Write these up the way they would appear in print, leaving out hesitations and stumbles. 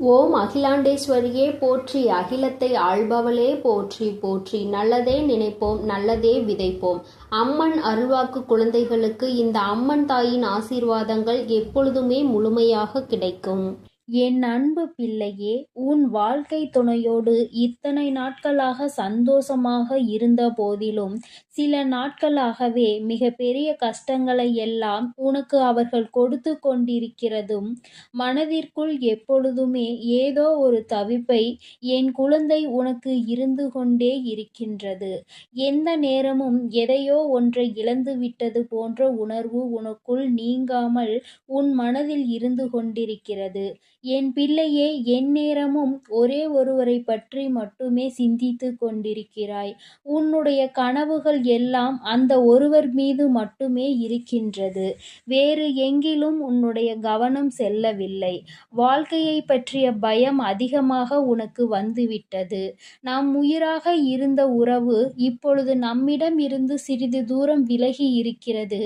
ஓம் அகிலாண்டேஸ்வரியே போற்றி, அகிலத்தை ஆள்பவளே போற்றி போற்றி. நல்லதே நினைப்போம், நல்லதே விதைப்போம். அம்மன் அருள்வாக்கு குழந்தைகளுக்கு இந்த அம்மன் தாயின் ஆசீர்வாதங்கள் எப்பொழுதுமே முழுமையாக கிடைக்கும். என் அன்பு பிள்ளையே, உன் வாழ்க்கை துணையோடு இத்தனை நாட்களாக சந்தோஷமாக இருந்த போதிலும் சில நாட்களாகவே மிக பெரிய கஷ்டங்களை எல்லாம் உனக்கு அவர்கள் கொடுத்து கொண்டிருக்கிறதும், மனதிற்குள் எப்பொழுதுமே ஏதோ ஒரு தவிப்பை என் குழந்தை உனக்கு இருந்து கொண்டே இருக்கின்றது. எந்த நேரமும் எதையோ ஒன்றை இழந்து விட்டது போன்ற உணர்வு உனக்குள் நீங்காமல் உன் மனதில் இருந்து கொண்டிருக்கிறது. என் பிள்ளையே, எந்நேரமும் ஒரே ஒருவரை பற்றி மட்டுமே சிந்தித்து கொண்டிருக்கிறாய். உன்னுடைய கனவுகள் எல்லாம் அந்த ஒருவர் மீது மட்டுமே இருக்கின்றது. வேறு எங்கிலும் உன்னுடைய கவனம் செல்லவில்லை. வாழ்க்கையை பற்றிய பயம் அதிகமாக உனக்கு வந்துவிட்டது. நாம் உயிராக இருந்த உறவு இப்பொழுது நம்மிடம் இருந்து சிறிது தூரம் விலகி இருக்கிறது.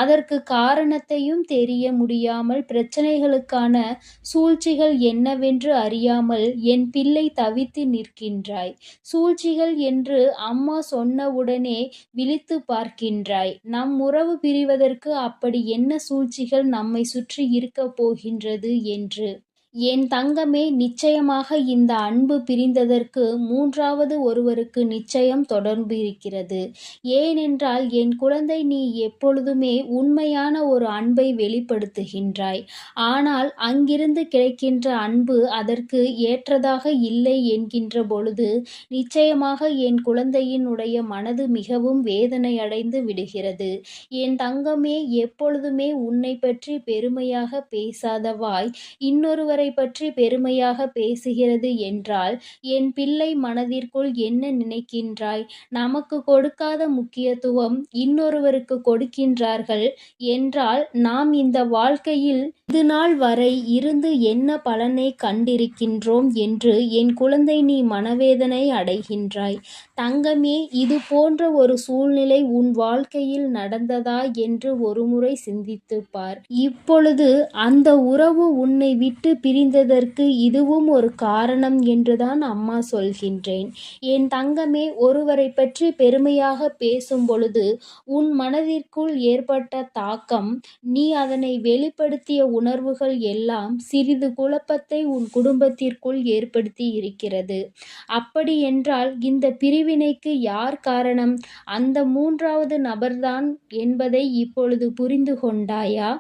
அதற்கு காரணத்தையும் தெரிய முடியாமல் பிரச்சனைகளுக்கான சூழ்ச்சிகள் என்னவென்று அறியாமல் என் பிள்ளை தவித்து நிற்கின்றாய். சூழ்ச்சிகள் என்று அம்மா சொன்னவுடனே விழித்து பார்க்கின்றாய். நம் உறவு பிரிவதற்கு அப்படி என்ன சூழ்ச்சிகள் நம்மை சுற்றி இருக்கப் போகின்றது என்று. என் தங்கமே, நிச்சயமாக இந்த அன்பு பிரிந்ததற்கு மூன்றாவது ஒருவருக்கு நிச்சயம் தொடர்பு இருக்கிறது. ஏனென்றால் என் குழந்தை, நீ எப்பொழுதுமே உண்மையான ஒரு அன்பை வெளிப்படுத்துகின்றாய். ஆனால் அங்கிருந்து கிடைக்கின்ற அன்பு அதற்கு ஏற்றதாக இல்லை என்கின்ற பொழுது நிச்சயமாக என் குழந்தையினுடைய மனது மிகவும் வேதனையடைந்து விடுகிறது. என் தங்கமே, எப்பொழுதுமே உன்னை பற்றி பெருமையாக பேசாத வாய் இன்னொருவரை பற்றி பெருமையாக பேசுகிறது என்றால் என் பிள்ளை மனதிற்குள் என்ன நினைக்கின்றாய்? நமக்கு கொடுக்காத முக்கியத்துவம் இன்னொருவருக்கு கொடுக்கின்றார்கள் என்றால் நாம் இந்த வாழ்க்கையில் இதுநாள் வரை இருந்து என்ன பலனை கண்டிருக்கின்றோம் என்று என் குழந்தை நீ மனவேதனை அடைகின்றாய். தங்கமே, இது போன்ற ஒரு சூழ்நிலை உன் வாழ்க்கையில் நடந்ததா என்று ஒருமுறை சிந்தித்து பார். இப்பொழுது அந்த உறவு உன்னை விட்டு பிரிந்ததற்கு இதுவும் ஒரு காரணம் என்றுதான் அம்மா சொல்கின்றேன். என் தங்கமே, ஒருவரை பற்றி பெருமையாக பேசும் பொழுது உன் மனதிற்குள் ஏற்பட்ட தாக்கம், நீ அதனை வெளிப்படுத்திய உணர்வுகள் எல்லாம் சிறிது குழப்பத்தை உன் குடும்பத்திற்குள் ஏற்படுத்தி இருக்கிறது. அப்படி என்றால் இந்த பிரிவினைக்கு யார் காரணம்? அந்த மூன்றாவது நபர்தான் என்பதை இப்பொழுது புரிந்து கொண்டாயா?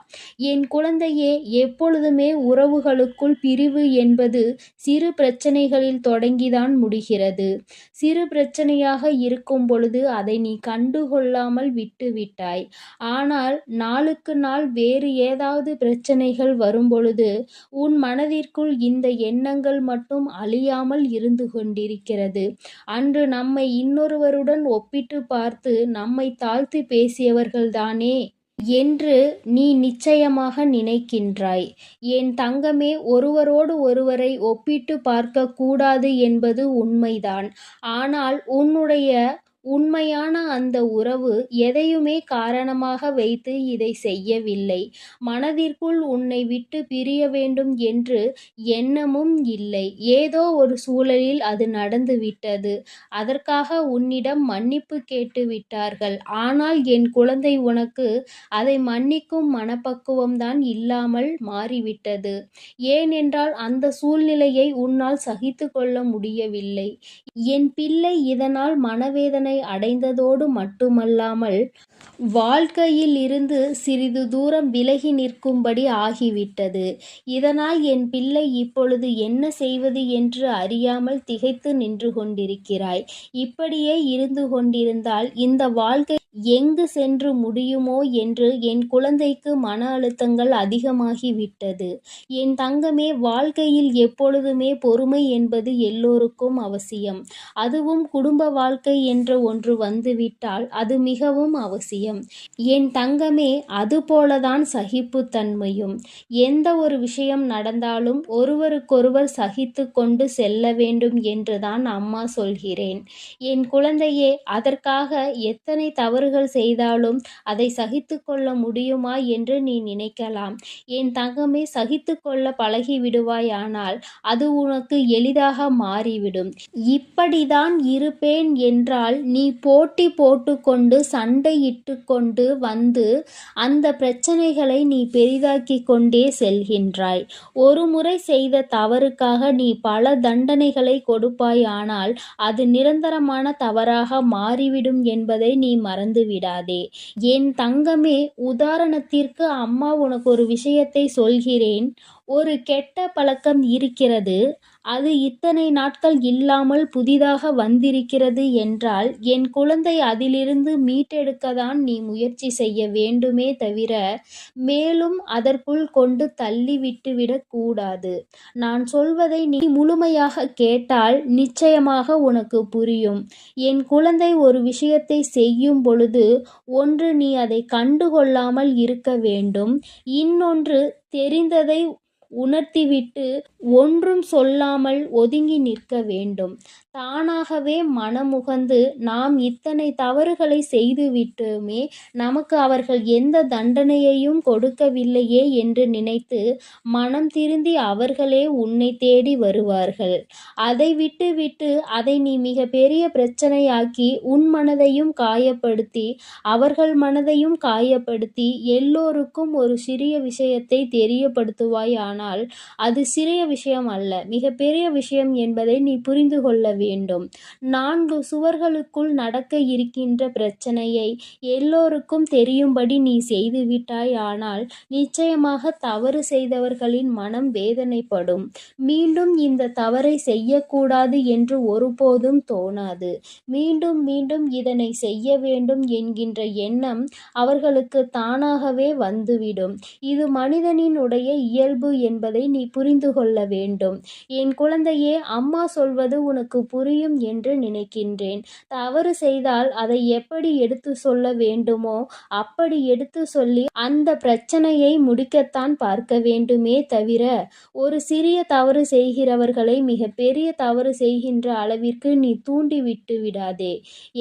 என் குழந்தையே, எப்பொழுதுமே உறவுகளுக்குள் பிரிவு என்பது சிறு பிரச்சனைகளில் தொடங்கிதான் முடிகிறது. சிறு பிரச்சனையாக இருக்கும் பொழுது அதை நீ கண்டுகொள்ளாமல் விட்டுவிட்டாய். ஆனால் நாளுக்கு நாள் வேறு ஏதாவது பிரச்சனைகள் வரும்பொழுது உன் மனதிற்குள் இந்த எண்ணங்கள் மட்டும் அழியாமல் இருந்து கொண்டிருக்கிறது. அன்று நம்மை இன்னொருவருடன் ஒப்பிட்டு பார்த்து நம்மை தாழ்த்தி பேசியவர்கள்தானே என்று நீ நிச்சயமாக நினைக்கின்றாய். என் தங்கமே, ஒருவரோடு ஒருவரை ஒப்பிட்டு பார்க்க கூடாது என்பது உண்மைதான். ஆனால் உன்னுடைய உண்மையான அந்த உறவு எதையுமே காரணமாக வைத்து இதை செய்யவில்லை. மனதிற்குள் உன்னை விட்டு பிரிய வேண்டும் என்று எண்ணமும் இல்லை. ஏதோ ஒரு சூழலில் அது நடந்துவிட்டது. அதற்காக உன்னிடம் மன்னிப்பு கேட்டு விட்டார்கள். ஆனால் என் குழந்தை, உனக்கு அதை மன்னிக்கும் மனப்பக்குவம்தான் இல்லாமல் மாறிவிட்டது. ஏனென்றால் அந்த சூழ்நிலையை உன்னால் சகித்து கொள்ள முடியவில்லை. என் பிள்ளை இதனால் மனவேதனை அடைந்ததோடு மட்டுமல்லாமல் வாழ்க்கையில் இருந்து சிறிது தூரம் விலகி நிற்கும்படி ஆகிவிட்டது. இதனால் என் பிள்ளை இப்பொழுது என்ன செய்வது என்று அறியாமல் திகைத்து நின்று கொண்டிருக்கிறாய். இப்படியே இருந்து கொண்டிருந்தால் இந்த வாழ்க்கை எங்கு சென்று முடியுமோ என்று என் குழந்தைக்கு மன அழுத்தங்கள் அதிகமாகிவிட்டது. என் தங்கமே, வாழ்க்கையில் எப்பொழுதுமே பொறுமை என்பது எல்லோருக்கும் அவசியம். அதுவும் குடும்ப வாழ்க்கை என்ற ஒன்று வந்துவிட்டால் அது மிகவும் அவசியம். என் தங்கமே, அதுபோலதான் சகிப்புத்தன்மையும். எந்த ஒரு விஷயம் நடந்தாலும் ஒருவருக்கொருவர் சகித்து கொண்டு செல்ல வேண்டும் என்றுதான் அம்மா சொல்கிறேன். என் குழந்தையே, அதற்காக எத்தனை தவறுகள் செய்தாலும் அதை சகித்து கொள்ள முடியுமா என்று நீ நினைக்கலாம். என் தங்கமே, சகித்து கொள்ள பழகிவிடுவாயானால் அது உனக்கு எளிதாக மாறிவிடும். இப்படிதான் இருப்பேன் என்றால் நீ போட்டி போட்டுக்கொண்டு சண்டையிட்டு கொண்டு வந்து அந்த பிரச்சனைகளை நீ பெரிதாக்கிக் கொண்டே செல்கின்றாய். ஒரு முறை செய்த தவறுக்காக நீ பல தண்டனைகளை கொடுப்பாயானால் அது நிரந்தரமான தவறாக மாறிவிடும் என்பதை நீ மறந்துவிடாதே. என் தங்கமே, உதாரணத்திற்கு அம்மா உனக்கு ஒரு விஷயத்தை சொல்கிறேன். ஒரு கெட்ட பழக்கம் இருக்கிறது. அது இத்தனை நாட்கள் இல்லாமல் புதிதாக வந்திருக்கிறது என்றால் என் குழந்தை அதிலிருந்து மீட்டெடுக்கத்தான் நீ முயற்சி செய்ய வேண்டுமே தவிர மேலும் அதற்குள் கொண்டு தள்ளி விட்டுவிடக் கூடாது. நான் சொல்வதை நீ முழுமையாக கேட்டால் நிச்சயமாக உனக்கு புரியும். என் குழந்தை ஒரு விஷயத்தை செய்யும் பொழுது ஒன்று நீ அதை கண்டுகொள்ளாமல் இருக்க வேண்டும். இன்னொன்று தெரிந்ததை உணர்த்திவிட்டு ஒன்றும் சொல்லாமல் ஒதுங்கி நிற்க வேண்டும். தானாகவே மனமுகந்து நாம் இத்தனை தவறுகளை செய்துவிட்டோமே, நமக்கு அவர்கள் எந்த தண்டனையையும் கொடுக்கவில்லையே என்று நினைத்து மனம் திருந்தி அவர்களே உன்னை தேடி வருவார்கள். அதை விட்டுவிட்டு அதை நீ மிக பெரிய பிரச்சனையாக்கி உன் மனதையும் காயப்படுத்தி அவர்கள் மனதையும் காயப்படுத்தி எல்லோருக்கும் ஒரு சிறிய விஷயத்தை தெரியப்படுத்துவாயானால் அது சிறிய விஷயம் அல்ல, மிக பெரிய விஷயம் என்பதை நீ புரிந்து கொள்ள வேண்டும். 4 சுவர்களுக்குள் நடக்க இருக்கின்ற பிரச்சனையை எல்லோருக்கும் தெரியும்படி நீ செய்துவிட்டாய். ஆனால் நிச்சயமாக தவறு செய்தவர்களின் மனம் வேதனைப்படும். மீண்டும் இந்த தவறை செய்யக்கூடாது என்று ஒருபோதும் தோணாது. மீண்டும் மீண்டும் இதனை செய்ய வேண்டும் என்கின்ற எண்ணம் அவர்களுக்கு தானாகவே வந்துவிடும். இது மனிதனினுடைய இயல்பு என்பதை நீ புரிந்து கொள்ள வேண்டும். என் குழந்தையே, அம்மா சொல்வது உனக்கு புரியும் என்று நினைக்கின்றேன். தவறு செய்தால் அதை எப்படி எடுத்து சொல்ல வேண்டுமோ அப்படி எடுத்து சொல்லி அந்த பிரச்சனையை முடிக்கத்தான் பார்க்க வேண்டுமே தவிர ஒரு சிறிய தவறு செய்கிறவர்களை மிக பெரிய தவறு செய்கின்ற அளவிற்கு நீ தூண்டி விட்டு விடாதே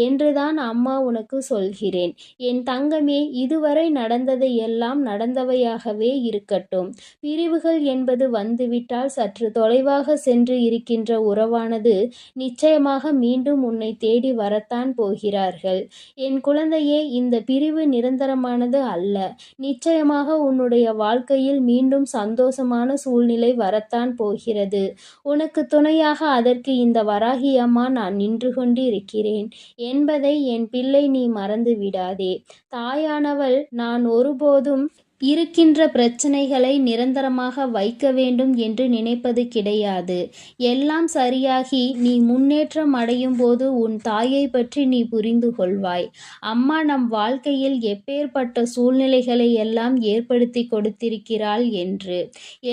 என்றுதான் அம்மா உனக்கு சொல்கிறேன். என் தங்கமே, இதுவரை நடந்ததை எல்லாம் நடந்தவையாகவே இருக்கட்டும். பிரிவுகள் என்பது வந்துவிட்டால் சற்று தொலைவாக சென்று இருக்கின்ற உறவானது நிச்சயமாக மீண்டும் உன்னை தேடி வரத்தான் போகிறார்கள். என் குழந்தையே, இந்த பிரிவு நிரந்தரமானது அல்ல. நிச்சயமாக உன்னுடைய வாழ்க்கையில் மீண்டும் சந்தோஷமான சூழ்நிலை வரத்தான் போகிறது. உனக்கு துணையாக அதற்கு இந்த வராகி அம்மா நான் நின்று கொண்டு இருக்கிறேன் என்பதை என் பிள்ளை நீ மறந்து விடாதே. தாயானவள் நான் ஒருபோதும் இருக்கின்ற பிரச்சனைகளை நிரந்தரமாக வைக்க வேண்டும் என்று நினைப்பது கிடையாது. எல்லாம் சரியாகி நீ முன்னேற்றம் அடையும் போது உன் தாயை பற்றி நீ புரிந்து கொள்வாய். அம்மா நம் வாழ்க்கையில் எப்பேற்பட்ட சூழ்நிலைகளை எல்லாம் ஏற்படுத்தி கொடுத்திருக்கிறாள் என்று.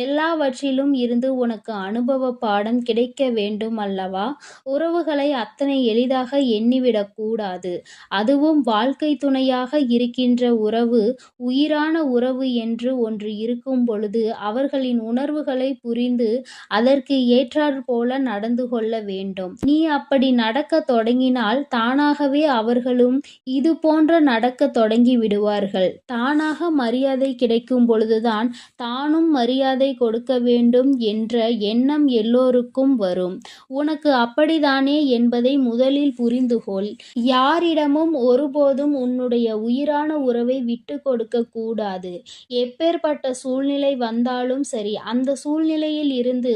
எல்லாவற்றிலும் இருந்து உனக்கு அனுபவ பாடம் கிடைக்க வேண்டும் அல்லவா? உறவுகளை அத்தனை எளிதாக எண்ணிவிடக் கூடாது. அதுவும் வாழ்க்கை துணையாக இருக்கின்ற உறவு, உயிரான உறவு என்று ஒன்று இருக்கும் பொழுது அவர்களின் உணர்வுகளை புரிந்து அதற்கு ஏற்றாற் போல நடந்து கொள்ள வேண்டும். நீ அப்படி நடக்க தொடங்கினால் தானாகவே அவர்களும் இது போன்ற நடக்க தொடங்கி விடுவார்கள். தானாக மரியாதை கிடைக்கும் பொழுதுதான் தானும் மரியாதை கொடுக்க வேண்டும் என்ற எண்ணம் எல்லோருக்கும் வரும். உனக்கு அப்படித்தானே என்பதை முதலில் புரிந்துகொள். யாரிடமும் ஒருபோதும் உன்னுடைய உயிரான உறவை விட்டு கொடுக்க கூடாது. எப்பேற்பட்ட சூழ்நிலை வந்தாலும் சரி, அந்த சூழ்நிலையில் இருந்து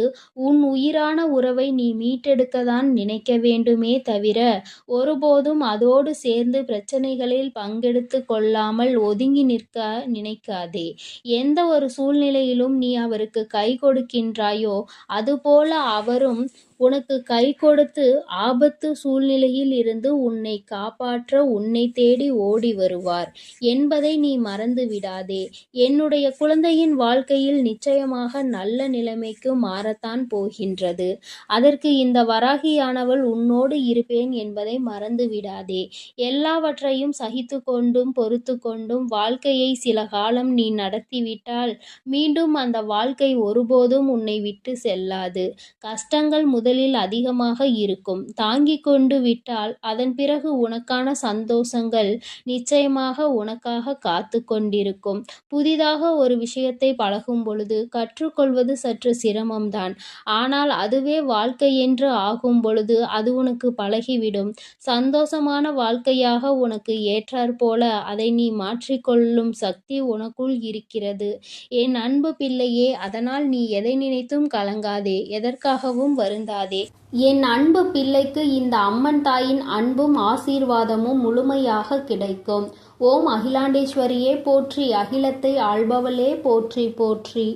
உன் உயிரான உறவை நீ மீட்டெடுக்கத்தான் நினைக்க வேண்டுமே தவிர ஒருபோதும் அதோடு சேர்ந்து பிரச்சனைகளில் பங்கெடுத்து கொள்ளாமல் ஒதுங்கி நிற்க நினைக்காதே. எந்த ஒரு சூழ்நிலையிலும் நீ அவருக்கு கை கொடுக்கின்றாயோ அதுபோல அவரும் உனக்கு கை கொடுத்து ஆபத்து சூழ்நிலையில் இருந்து உன்னை காப்பாற்ற உன்னை தேடி ஓடி வருவார் என்பதை நீ மறந்து விடாதே. என்னுடைய குழந்தையின் வாழ்க்கையில் நிச்சயமாக நல்ல நிலைமைக்கு மாறத்தான் போகின்றது. அதற்கு இந்த வராகியானவள் உன்னோடு இருப்பேன் என்பதை மறந்து விடாதே. எல்லாவற்றையும் சகித்து கொண்டும் பொறுத்து கொண்டும் வாழ்க்கையை சில காலம் நீ நடத்திவிட்டால் மீண்டும் அந்த வாழ்க்கை ஒருபோதும் உன்னை விட்டு செல்லாது. கஷ்டங்கள் முதலில் அதிகமாக இருக்கும். தாங்கிக் கொண்டு விட்டால் அதன் பிறகு உனக்கான சந்தோஷங்கள் நிச்சயமாக உனக்காக காத்து கொண்டிருக்கும். புதிதாக ஒரு விஷயத்தை பழகும் பொழுது கற்றுக்கொள்வது சற்று சிரமம்தான். ஆனால் அதுவே வாழ்க்கை என்று ஆகும் பொழுது அது உனக்கு பழகிவிடும். சந்தோஷமான வாழ்க்கையாக உனக்கு ஏற்றாற்போல அதை நீ மாற்றிக்கொள்ளும் சக்தி உனக்குள் இருக்கிறது. என் அன்பு பிள்ளையே, அதனால் நீ எதை நினைத்தும் கலங்காதே, எதற்காகவும் வருந்தாதே. என் அன்பு பிள்ளைக்கு இந்த அம்மன் தாயின் அன்பும் ஆசீர்வாதமும் முழுமையாக கிடைக்கும். ஓம் அகிலாண்டேஸ்வரியே போற்றி, அகிலத்தை ஆள்பவளே போற்றி போற்றி.